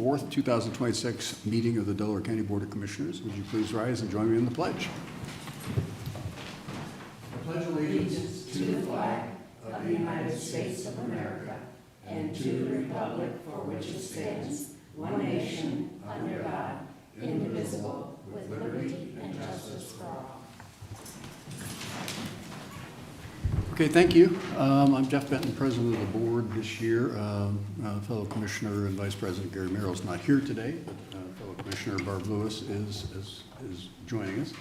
4th, 2026 meeting of the Delaware County Board of Commissioners. Would you please rise and join me in the pledge? I pledge allegiance to the flag of the United States of America and to the republic for which it stands, one nation, under God, indivisible, with liberty and justice for all. Okay, thank you. I'm Jeff Benton, President of the Board this year. Fellow Commissioner and Vice President Gary Merrill is not here today, but fellow Commissioner Barb Lewis is joining us.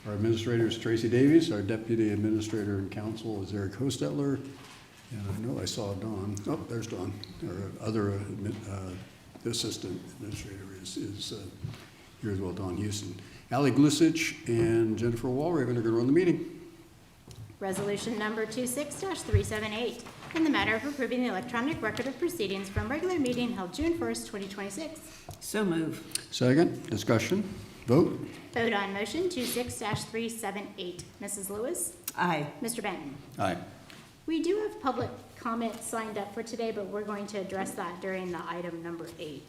Our Administrator is Tracy Davies. Our Deputy Administrator and Counsel is Eric Hostetler. And I know I saw Dawn. Oh, there's Dawn. Our other Assistant Administrator is here as well, Dawn Houston. Allie Glusich and Jennifer Walraven are going to run the meeting. Resolution number 26-378, in the matter of approving the electronic record of proceedings from regular meeting held June 1st, 2026. So move. Second, discussion, vote. Vote on motion 26-378. Mrs. Lewis? Aye. Mr. Benton? Aye. We do have public comment signed up for today, but we're going to address that during the item number 8.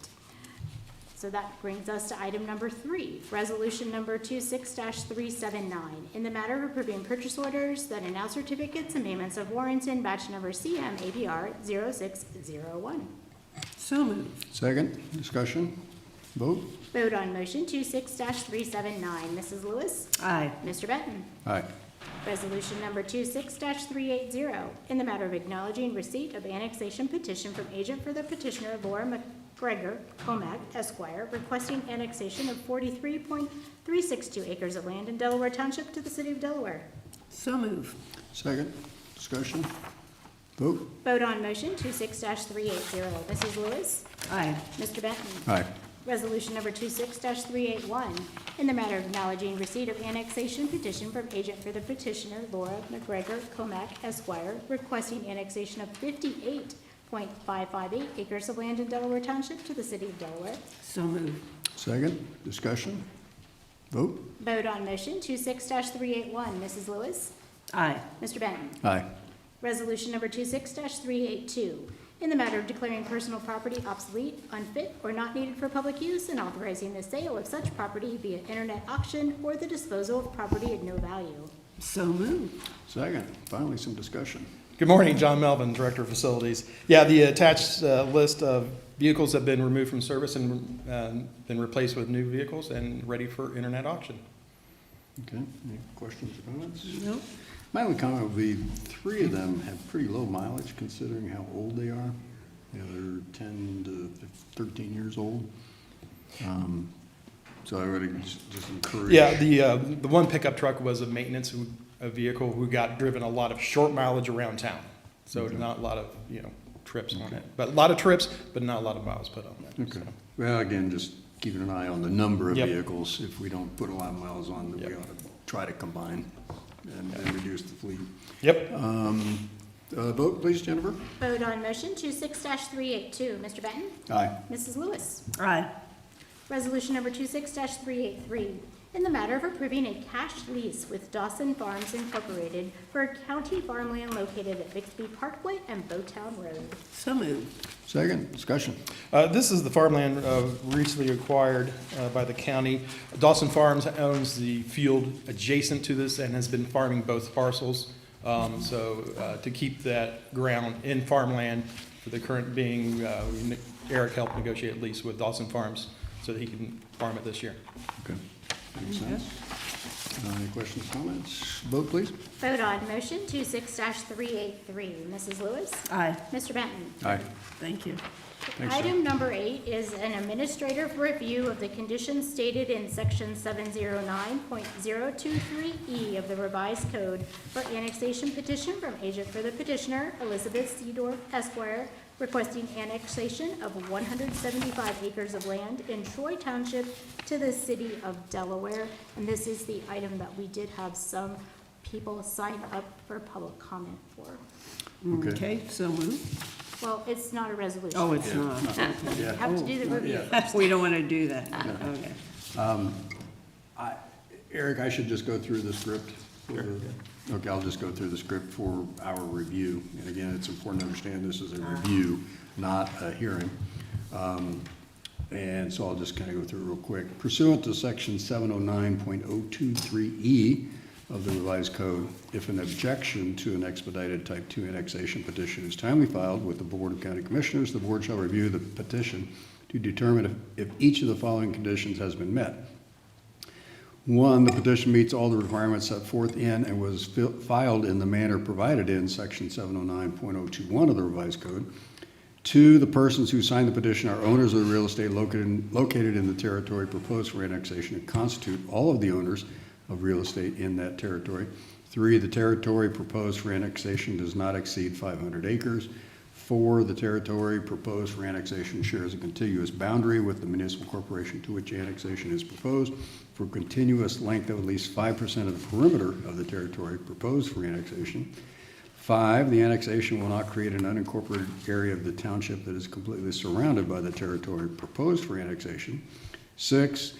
So that brings us to item number 3, resolution number 26-379, in the matter of approving purchase orders that announce certificates and payments of warrants in batch number CMABR 0601. So moved. Second, discussion, vote. Vote on motion 26-379. Mrs. Lewis? Aye. Mr. Benton? Aye. Resolution number 26-380, in the matter of acknowledging receipt of annexation petition from agent for the petitioner Laura McGregor Comac Esquire, requesting annexation of 43.362 acres of land in Delaware Township to the city of Delaware. So move. Second, discussion, vote. Vote on motion 26-380. Mrs. Lewis? Aye. Mr. Benton? Aye. Resolution number 26-381, in the matter of acknowledging receipt of annexation petition from agent for the petitioner Laura McGregor Comac Esquire, requesting annexation of 58.558 acres of land in Delaware Township to the city of Delaware. So moved. Second, discussion, vote. Vote on motion 26-381. Mrs. Lewis? Aye. Mr. Benton? Aye. Resolution number 26-382, in the matter of declaring personal property obsolete, unfit, or not needed for public use, and authorizing the sale of such property via internet auction or the disposal of property of no value. So moved. Second, finally some discussion. Good morning, John Melvin, Director of Facilities. Yeah, the attached list of vehicles have been removed from service and been replaced with new vehicles and ready for internet auction. Okay, any questions or comments? Nope. My only comment would be 3 of them have pretty low mileage considering how old they are. You know, they're 10 to 13 years old. So I would just encourage. Yeah, the one pickup truck was a maintenance vehicle who got driven a lot of short mileage around town. So Okay. not a lot of, trips on it. But a lot of trips, but not a lot of miles put on it. Okay. So. Well, again, just keeping an eye on the number of Yep. vehicles. If we don't put a lot of miles on, then we Yep. ought to try to combine and reduce the fleet. Yep. Vote, please, Jennifer. Vote on motion 26-382. Mr. Benton? Aye. Mrs. Lewis? Aye. Resolution number 26-383, in the matter of approving a cash lease with Dawson Farms Incorporated for county farmland located at Bixby Parkway and Bowtown Road. So moved. Second, discussion. This is the farmland recently acquired by the county. Dawson Farms owns the field adjacent to this and has been farming both parcels. To keep that ground in farmland for the current being, Eric helped negotiate a lease with Dawson Farms so that he can farm it this year. Okay, makes sense. Any questions, comments? Vote, please. Vote on motion 26-383. Mrs. Lewis? Aye. Mr. Benton? Aye. Thank you. Thanks, sir. Item number 8 is an administrative review of the conditions stated in section 709.023E of the revised code for annexation petition from agent for the petitioner, Elizabeth Seedorf Esquire, requesting annexation of 175 acres of land in Troy Township to the city of Delaware. And this is the item that we did have some people sign up for public comment for. Okay. Okay, so moved. Well, it's not a resolution. Oh, it's not. You Yeah. have to do the review. We don't want to do that. Okay. Eric, I should just go through the script. Okay, I'll just go through the script for our review. And again, it's important to understand this is a review, not a hearing. And so I'll just kind of go through it real quick. Pursuant to section 709.023E of the revised code, if an objection to an expedited type 2 annexation petition is timely filed with the Board of County Commissioners, the board shall review the petition to determine if each of the following conditions has been met. 1, the petition meets all the requirements set forth in and was filed in the manner provided in section 709.021 of the revised code. 2, the persons who signed the petition are owners of the real estate located in the territory proposed for annexation and constitute all of the owners of real estate in that territory. 3, the territory proposed for annexation does not exceed 500 acres. 4, the territory proposed for annexation shares a contiguous boundary with the municipal corporation to which annexation is proposed for a continuous length of at least 5% of the perimeter of the territory proposed for annexation. 5, the annexation will not create an unincorporated area of the township that is completely surrounded by the territory proposed for annexation. 6,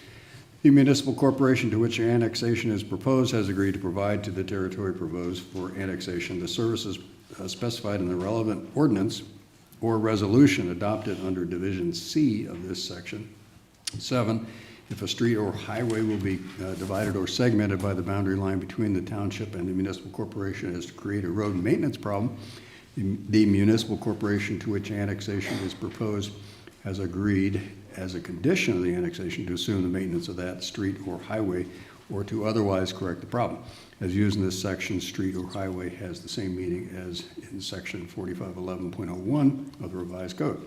the municipal corporation to which annexation is proposed has agreed to provide to the territory proposed for annexation the services specified in the relevant ordinance or resolution adopted under Division C of this section. 7, if a street or highway will be divided or segmented by the boundary line between the township and the municipal corporation as to create a road maintenance problem, the municipal corporation to which annexation is proposed has agreed as a condition of the annexation to assume the maintenance of that street or highway or to otherwise correct the problem. As used in this section, street or highway has the same meaning as in section 4511.01 of the revised code.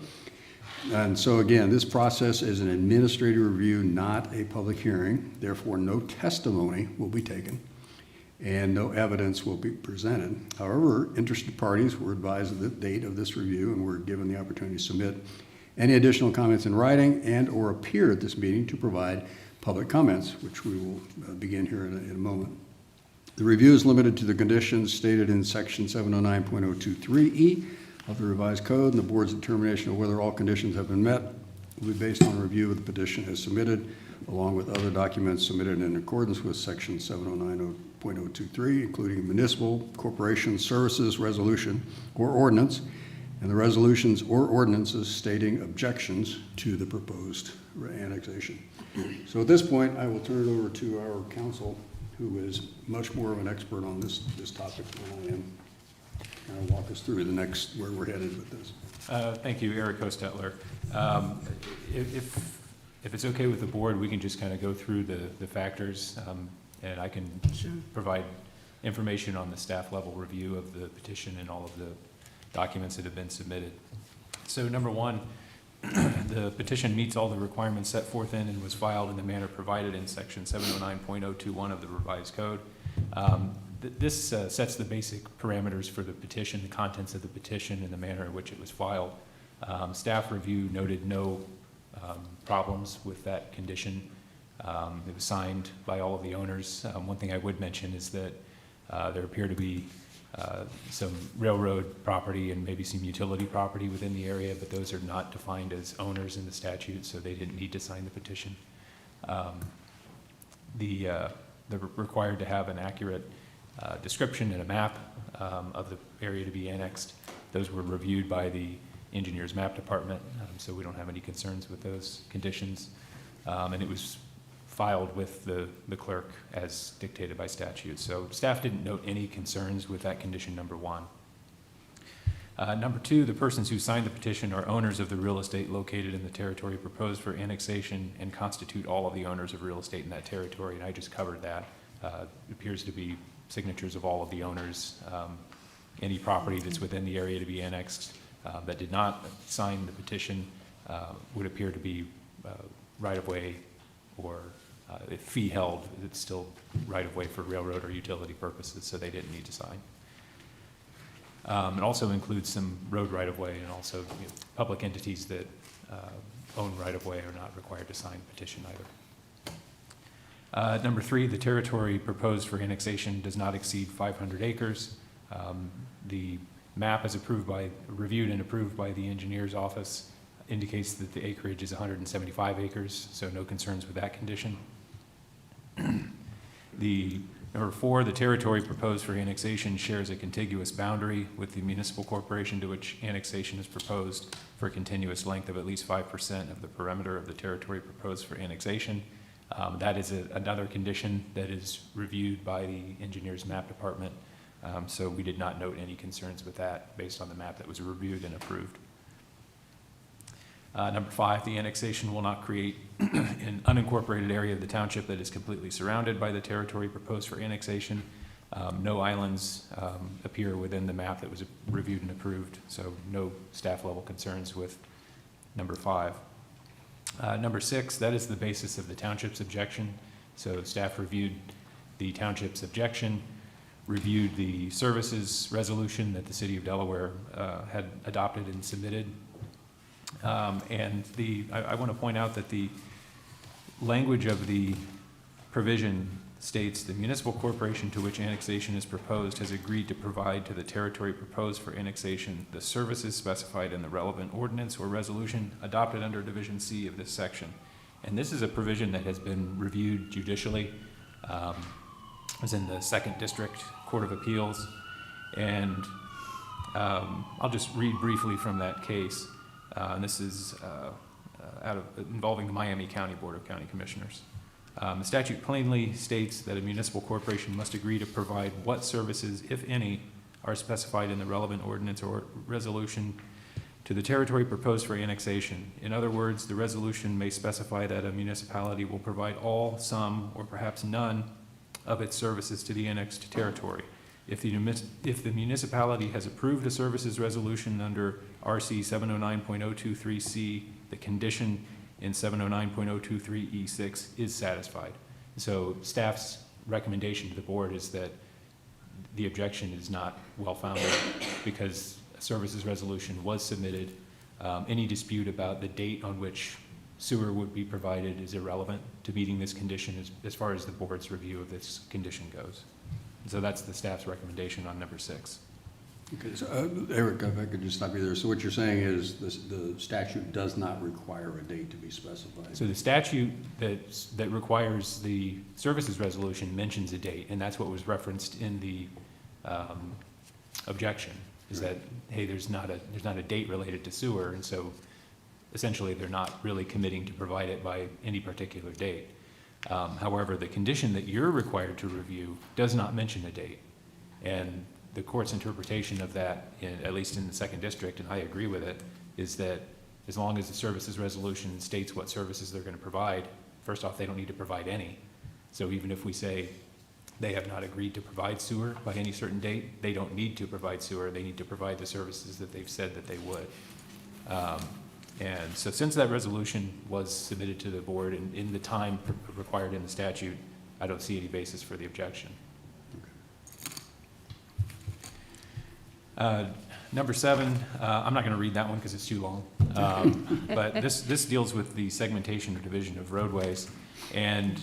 And so again, this process is an administrative review, not a public hearing. Therefore, no testimony will be taken and no evidence will be presented. However, interested parties were advised of the date of this review and were given the opportunity to submit any additional comments in writing and or appear at this meeting to provide public comments, which we will begin here in a moment. The review is limited to the conditions stated in section 709.023E of the revised code, and the board's determination of whether all conditions have been met will be based on a review of the petition as submitted, along with other documents submitted in accordance with section 709.023, including municipal corporation services resolution or ordinance, and the resolutions or ordinances stating objections to the proposed annexation. So at this point, I will turn it over to our counsel, who is much more of an expert on this topic than I am. Kind of walk us through the next, where we're headed with this. Thank you, Eric Hostetler. If it's okay with the board, we can just kind of go through the factors, and I can provide information on the staff level review of the petition and all of the documents that have been submitted. So number 1, the petition meets all the requirements set forth in and was filed in the manner provided in section 709.021 of the revised code. This sets the basic parameters for the petition, the contents of the petition, and the manner in which it was filed. Staff review noted no problems with that condition. It was signed by all of the owners. One thing I would mention is that there appear to be some railroad property and maybe some utility property within the area, but those are not defined as owners in the statute, so they didn't need to sign the petition. They're required to have an accurate description and a map of the area to be annexed. Those were reviewed by the engineer's map department, so we don't have any concerns with those conditions. And it was filed with the clerk as dictated by statute. So staff didn't note any concerns with that condition number 1. Number 2, the persons who signed the petition are owners of the real estate located in the territory proposed for annexation and constitute all of the owners of real estate in that territory, and I just covered that. It appears to be signatures of all of the owners. Any property that's within the area to be annexed that did not sign the petition would appear to be right-of-way, or if fee held, it's still right-of-way for railroad or utility purposes, so they didn't need to sign. It also includes some road right-of-way, and also public entities that own right-of-way are not required to sign the petition either. Number 3, the territory proposed for annexation does not exceed 500 acres. The map is reviewed and approved by the engineer's office, indicates that the acreage is 175 acres, so no concerns with that condition. The Number 4, the territory proposed for annexation shares a contiguous boundary with the municipal corporation to which annexation is proposed for a continuous length of at least 5% of the perimeter of the territory proposed for annexation. That is another condition that is reviewed by the engineer's map department. So we did not note any concerns with that based on the map that was reviewed and approved. Number 5, the annexation will not create an unincorporated area of the township that is completely surrounded by the territory proposed for annexation. No islands appear within the map that was reviewed and approved, so no staff level concerns with number 5. Number 6, that is the basis of the township's objection. So staff reviewed the township's objection, reviewed the services resolution that the City of Delaware had adopted and submitted. I want to point out that the language of the provision states the municipal corporation to which annexation is proposed has agreed to provide to the territory proposed for annexation the services specified in the relevant ordinance or resolution adopted under Division C of this section. And this is a provision that has been reviewed judicially. It was in the 2nd District Court of Appeals. And I'll just read briefly from that case. And this is involving the Miami County Board of County Commissioners. The statute plainly states that a municipal corporation must agree to provide what services, if any, are specified in the relevant ordinance or resolution to the territory proposed for annexation. In other words, the resolution may specify that a municipality will provide all, some, or perhaps none of its services to the annexed territory. If the municipality has approved a services resolution under RC 709.023C, the condition in 709.023E6 is satisfied. So staff's recommendation to the board is that the objection is not well-founded because a services resolution was submitted. Any dispute about the date on which sewer would be provided is irrelevant to meeting this condition as far as the board's review of this condition goes. So that's the staff's recommendation on number 6. Okay, so Eric, if I could just stop you there. So what you're saying is the statute does not require a date to be specified? So the statute that requires the services resolution mentions a date, and that's what was referenced in the objection, is that, hey, there's not a date related to sewer, and so essentially they're not really committing to provide it by any particular date. However, the condition that you're required to review does not mention a date. And the court's interpretation of that, at least in the 2nd District, and I agree with it, is that as long as the services resolution states what services they're going to provide, first off, they don't need to provide any. So even if we say they have not agreed to provide sewer by any certain date, they don't need to provide sewer. They need to provide the services that they've said that they would. And so since that resolution was submitted to the board in the time required in the statute, I don't see any basis for the objection. Number 7, I'm not going to read that one because it's too long. But this deals with the segmentation or division of roadways. And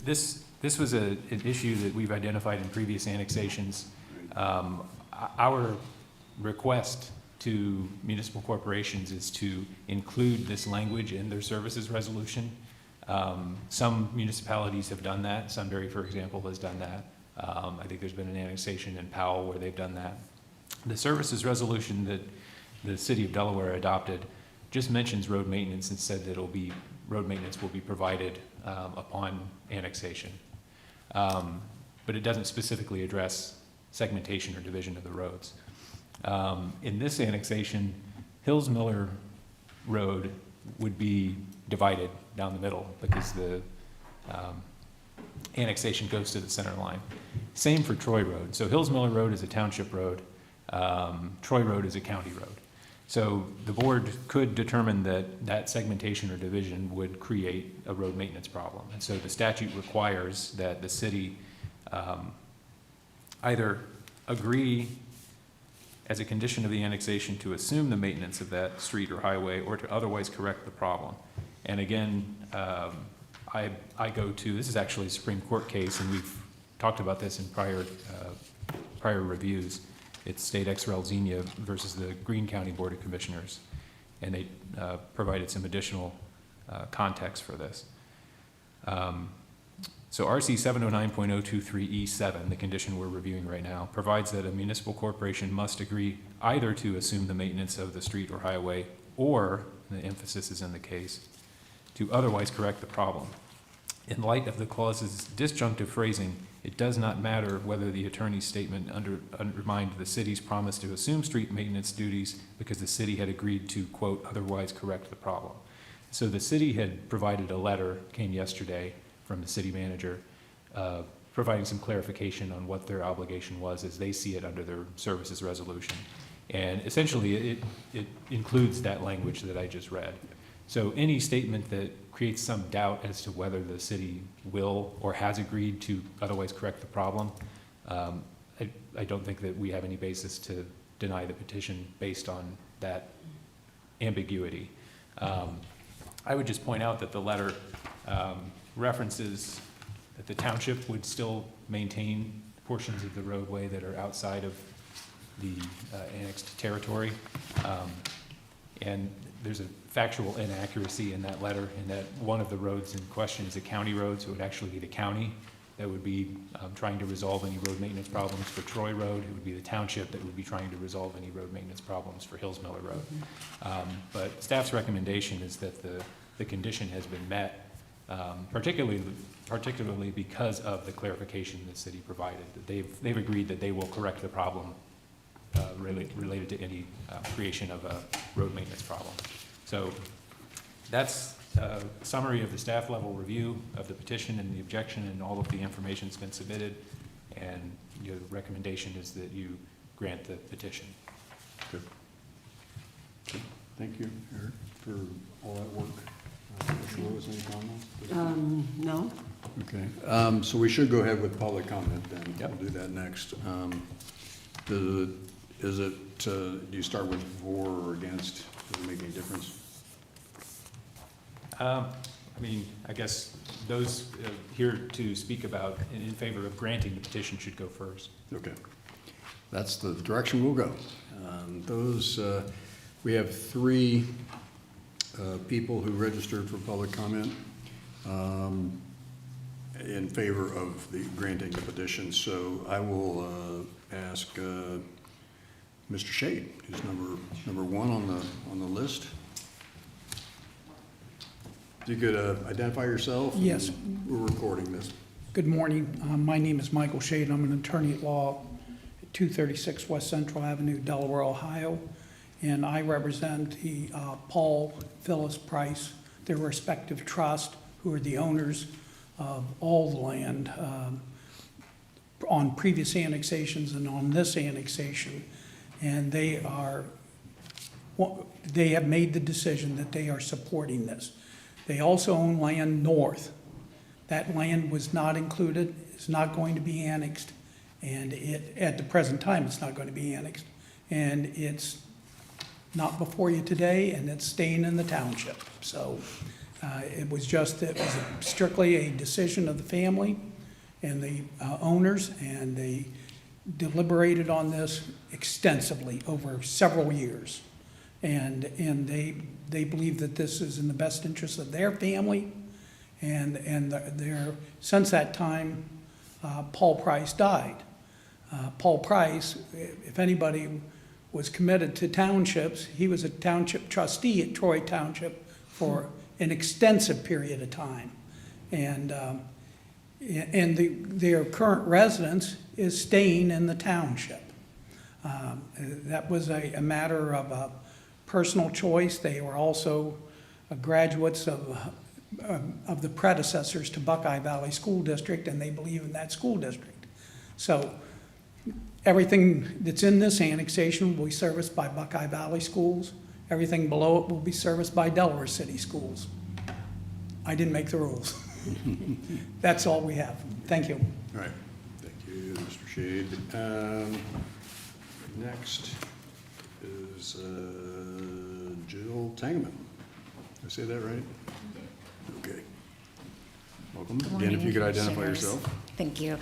this was an issue that we've identified in previous annexations. Our request to municipal corporations is to include this language in their services resolution. Some municipalities have done that. Sunbury, for example, has done that. I think there's been an annexation in Powell where they've done that. The services resolution that the City of Delaware adopted just mentions road maintenance and said that road maintenance will be provided upon annexation. But it doesn't specifically address segmentation or division of the roads. In this annexation, Hills Miller Road would be divided down the middle because the annexation goes to the center line. Same for Troy Road. So Hills Miller Road is a township road. Troy Road is a county road. So the board could determine that segmentation or division would create a road maintenance problem. And so the statute requires that the city either agree as a condition of the annexation to assume the maintenance of that street or highway or to otherwise correct the problem. And again, I go to, this is actually a Supreme Court case, and we've talked about this in prior reviews. It's State ex rel Xenia versus the Greene County Board of Commissioners. And they provided some additional context for this. So RC 709.023E7, the condition we're reviewing right now, provides that a municipal corporation must agree either to assume the maintenance of the street or highway, or, and the emphasis is in the case, to otherwise correct the problem. In light of the clause's disjunctive phrasing, it does not matter whether the attorney's statement undermined the city's promise to assume street maintenance duties because the city had agreed to, quote, otherwise correct the problem. So the city had provided a letter, came yesterday, from the city manager, providing some clarification on what their obligation was as they see it under their services resolution. And essentially, it includes that language that I just read. So any statement that creates some doubt as to whether the city will or has agreed to otherwise correct the problem, I don't think that we have any basis to deny the petition based on that ambiguity. I would just point out that the letter references that the township would still maintain portions of the roadway that are outside of the annexed territory. And there's a factual inaccuracy in that letter in that one of the roads in question is a county road, so it would actually be the county that would be trying to resolve any road maintenance problems for Troy Road. It would be the township that would be trying to resolve any road maintenance problems for Hills Miller Road. But staff's recommendation is that the condition has been met, particularly because of the clarification the city provided. That they've agreed that they will correct the problem related to any creation of a road maintenance problem. So that's a summary of the staff level review of the petition and the objection, and all of the information that's been submitted. And your recommendation is that you grant the petition. Good. Thank you, Eric, for all that work. Commissioner Lewis, any comments? No. Okay, so we should go ahead with public comment then. Yep. We'll do that next. Do you start with for or against? Does it make any difference? I mean, I guess those here to speak about in favor of granting the petition should go first. Okay, that's the direction we'll go. We have 3 people who registered for public comment in favor of the granting the petition. So I will ask Mr. Shade, who's number 1 on the list. If you could identify yourself. Yes. We're recording this. Good morning. My name is Michael Shade. I'm an attorney at law at 236 West Central Avenue, Delaware, Ohio. And I represent the Paul, Phyllis Price, their respective trust, who are the owners of all the land on previous annexations and on this annexation. And they have made the decision that they are supporting this. They also own land north. That land was not included, it's not going to be annexed, and at the present time, it's not going to be annexed. And it's not before you today, and it's staying in the township. So it was strictly a decision of the family and the owners, and they deliberated on this extensively over several years. And they believe that this is in the best interest of their family, and since that time, Paul Price died. Paul Price, if anybody was committed to townships, he was a township trustee at Troy Township for an extensive period of time. And their current residence is staying in the township. That was a matter of personal choice. They were also graduates of the predecessors to Buckeye Valley School District, and they believe in that school district. So everything that's in this annexation will be serviced by Buckeye Valley Schools. Everything below it will be serviced by Delaware City Schools. I didn't make the rules. That's all we have. Thank you. All right, thank you, Mr. Shade. Next is Jill Tangeman. Did I say that right? Okay. Welcome. Good Again, if you could morning, identify Commissioners. yourself. Thank you.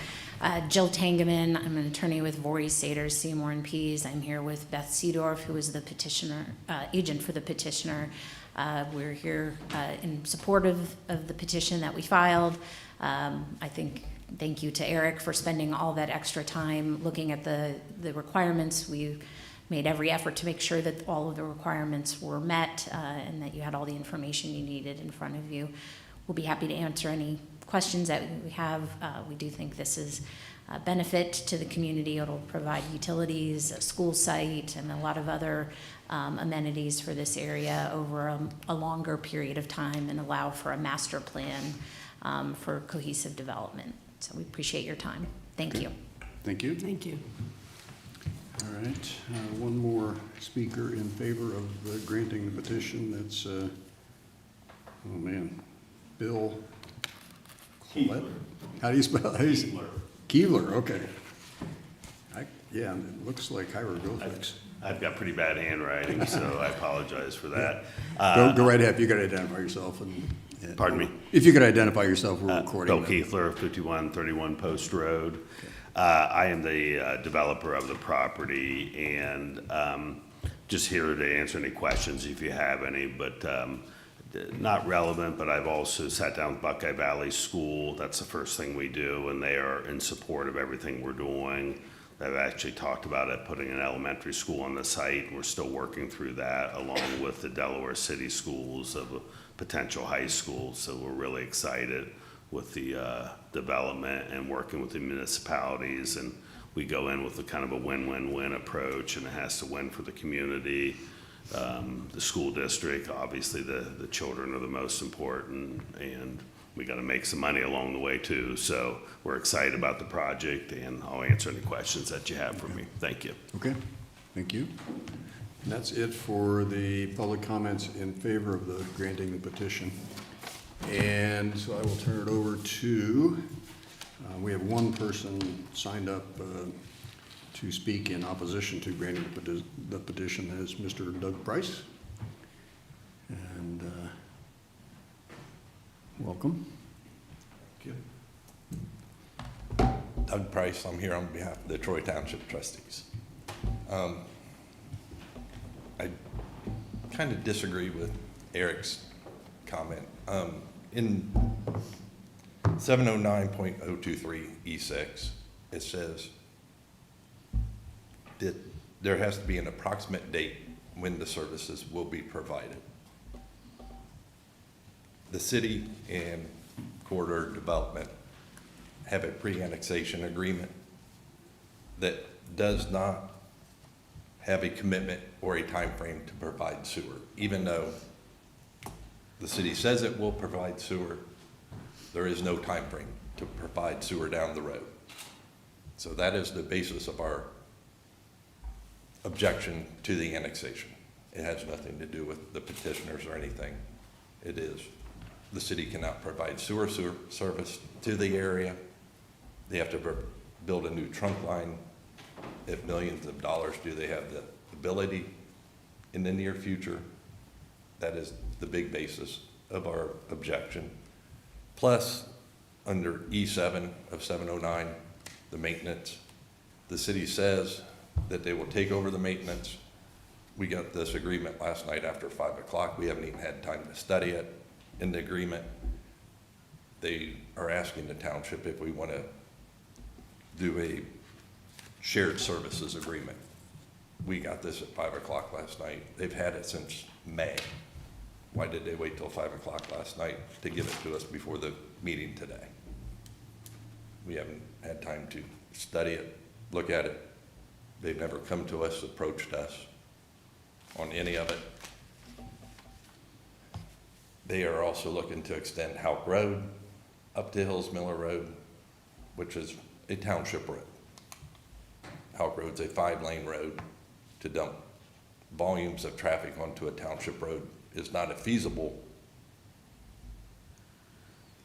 Jill Tangeman, I'm an attorney with Voorhees, Sater, Seymour and Pease. I'm here with Beth Seedorf, who is the petitioner, agent for the petitioner. We're here in support of the petition that we filed. I think, thank you to Eric for spending all that extra time looking at the requirements. We made every effort to make sure that all of the requirements were met and that you had all the information you needed in front of you. We'll be happy to answer any questions that we have. We do think this is a benefit to the community. It'll provide utilities, a school site, and a lot of other amenities for this area over a longer period of time and allow for a master plan for cohesive development. So we appreciate your time. Thank you. Thank you. Thank you. All right, one more speaker in favor of granting the petition. That's, oh man, Bill Collette? How do you spell it? Keebler. Keebler, okay. Yeah, it looks like hieroglyphics. I've got pretty bad handwriting, so I apologize for that. Go right ahead. If you could identify yourself and. Pardon me? If you could identify yourself, we're recording. Bill Keithler, 5131 Post Road. I am the developer of the property and just here to answer any questions if you have any, but not relevant, but I've also sat down with Buckeye Valley School. That's the first thing we do, and they are in support of everything we're doing. They've actually talked about it, putting an elementary school on the site. We're still working through that, along with the Delaware City Schools of a potential high school. So we're really excited with the development and working with the municipalities. And we go in with a kind of a win-win-win approach, and it has to win for the community, the school district. Obviously, the children are the most important, and we got to make some money along the way too. So we're excited about the project, and I'll answer any questions that you have for me. Thank you. Okay, thank you. And that's it for the public comments in favor of the granting the petition. And so I will turn it over to, we have one person signed up to speak in opposition to granting the petition. That is Mr. Doug Price. And welcome. Thank you. Doug Price, I'm here on behalf of the Troy Township trustees. I kind of disagree with Eric's comment. In 709.023 E6, it says that there has to be an approximate date when the services will be provided. The city and corridor development have a pre-annexation agreement that does not have a commitment or a time frame to provide sewer. Even though the city says it will provide sewer, there is no time frame to provide sewer down the road. So that is the basis of our objection to the annexation. It has nothing to do with the petitioners or anything. It is the city cannot provide sewer service to the area. They have to build a new trunk line at millions of dollars. Do they have the ability in the near future? That is the big basis of our objection. Plus, under E7 of 709, the maintenance, the city says that they will take over the maintenance. We got this agreement last night after 5 o'clock. We haven't even had time to study it. In the agreement, they are asking the township if we want to do a shared services agreement. We got this at 5 o'clock last night. They've had it since May. Why did they wait till 5 o'clock last night to give it to us before the meeting today? We haven't had time to study it, look at it. They've never come to us, approached us on any of it. They are also looking to extend Houck Road up to Hills Miller Road, which is a township road. Houck Road's a 5-lane road. To dump volumes of traffic onto a township road is not a feasible,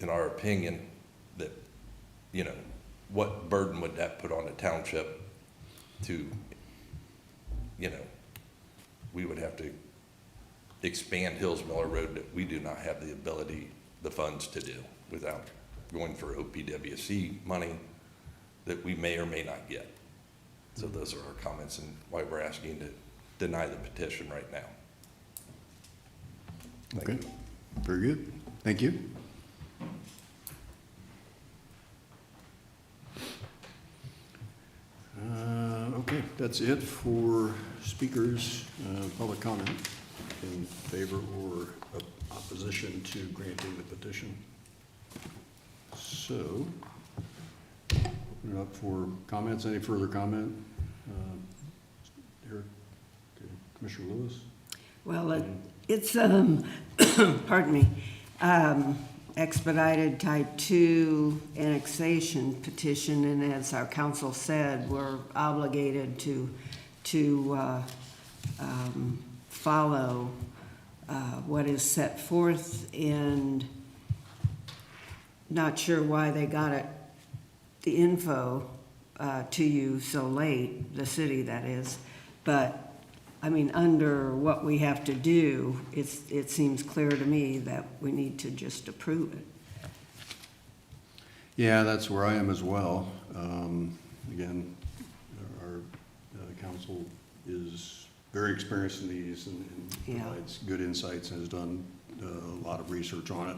in our opinion, that, you know, what burden would that put on a township to, you know, we would have to expand Hills Miller Road that we do not have the ability, the funds to do without going for OPWC money that we may or may not get. So those are our comments and why we're asking to deny the petition right now. Okay, very good. Thank you. that's it for speakers, public comment in favor or opposition to granting the petition. So, open it up for comments. Any further comment? Eric, okay. Commissioner Lewis? Well, it's, pardon me, expedited type 2 annexation petition, and as our council said, we're obligated to follow what is set forth, and not sure why they got it, the info to you so late, the city that is, but I mean, under what we have to do, it seems clear to me that we need to just approve it. Yeah, that's where I am as well. Again, our council is very experienced in these and Yeah. provides good insights and has done a lot of research on it.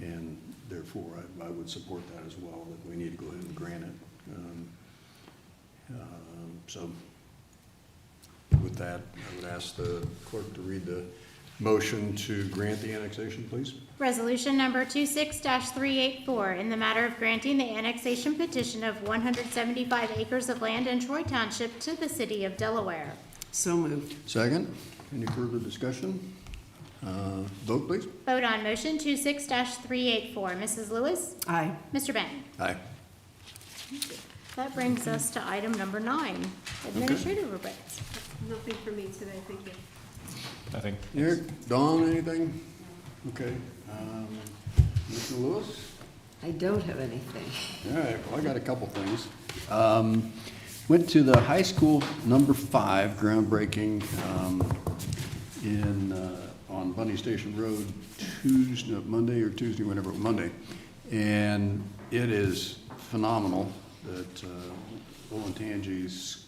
And therefore, I would support that as well, that we need to go ahead and grant it. So with that, I would ask the clerk to read the motion to grant the annexation, please. Resolution number 26-384, in the matter of granting the annexation petition of 175 acres of land in Troy Township to the city of Delaware. So moved. Second, any further discussion? Vote, please. Vote on motion 26-384. Mrs. Lewis? Aye. Mr. Benton? Aye. That brings us to item number 9, administrative reports. Nothing for me today, thank you. Nothing. Eric, Dawn, anything? Okay. Mr. Lewis? I don't have anything. All right, well, I got a couple things. Went to the high school number 5 groundbreaking on Bunny Station Road Tuesday, Monday or Tuesday, whenever, Monday. And it is phenomenal that Olentangy is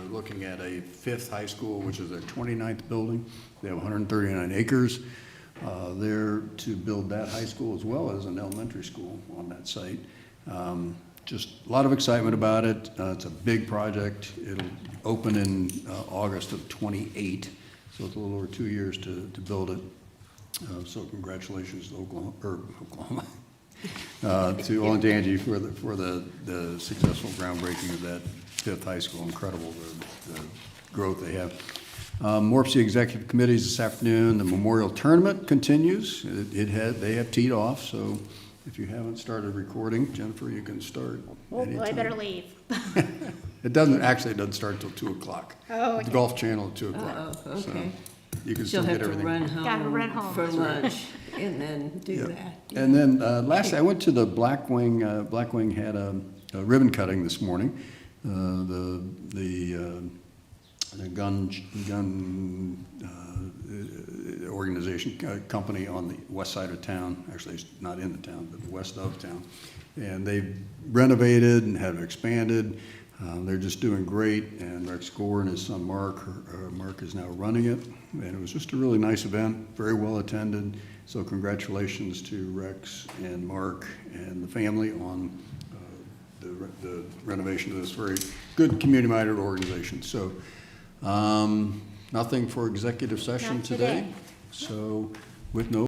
looking at a 5th high school, which is their 29th building. They have 139 acres there to build that high school as well as an elementary school on that site. Just a lot of excitement about it. It's a big project. It'll open in August of 28, so it's a little over 2 years to build it. So congratulations to Oklahoma. To Olentangy for the successful groundbreaking of that 5th high school. Incredible the growth they have. Morpsey Executive Committees this afternoon. The Memorial Tournament continues. They have teed off, so if you haven't started recording, Jennifer, you can start. Oh, boy, I anytime. better leave. It doesn't start until 2 o'clock. Oh, The okay. Golf Channel at 2 o'clock. Oh, okay. So you can She'll still have get to everything. Gotta run home. for lunch and then do Yep. that. And then lastly, I went to the Blackwing. Blackwing had a ribbon cutting this morning. The gun organization company on the west side of town. Actually, it's not in the town, but west of town. And they've renovated and have expanded. They're just doing great. And Rex Gore and his son Mark is now running it. And it was just a really nice event, very well attended. So congratulations to Rex and Mark and the family on the renovation of this very good community-minded organization. So nothing for executive session Not today. today. So with no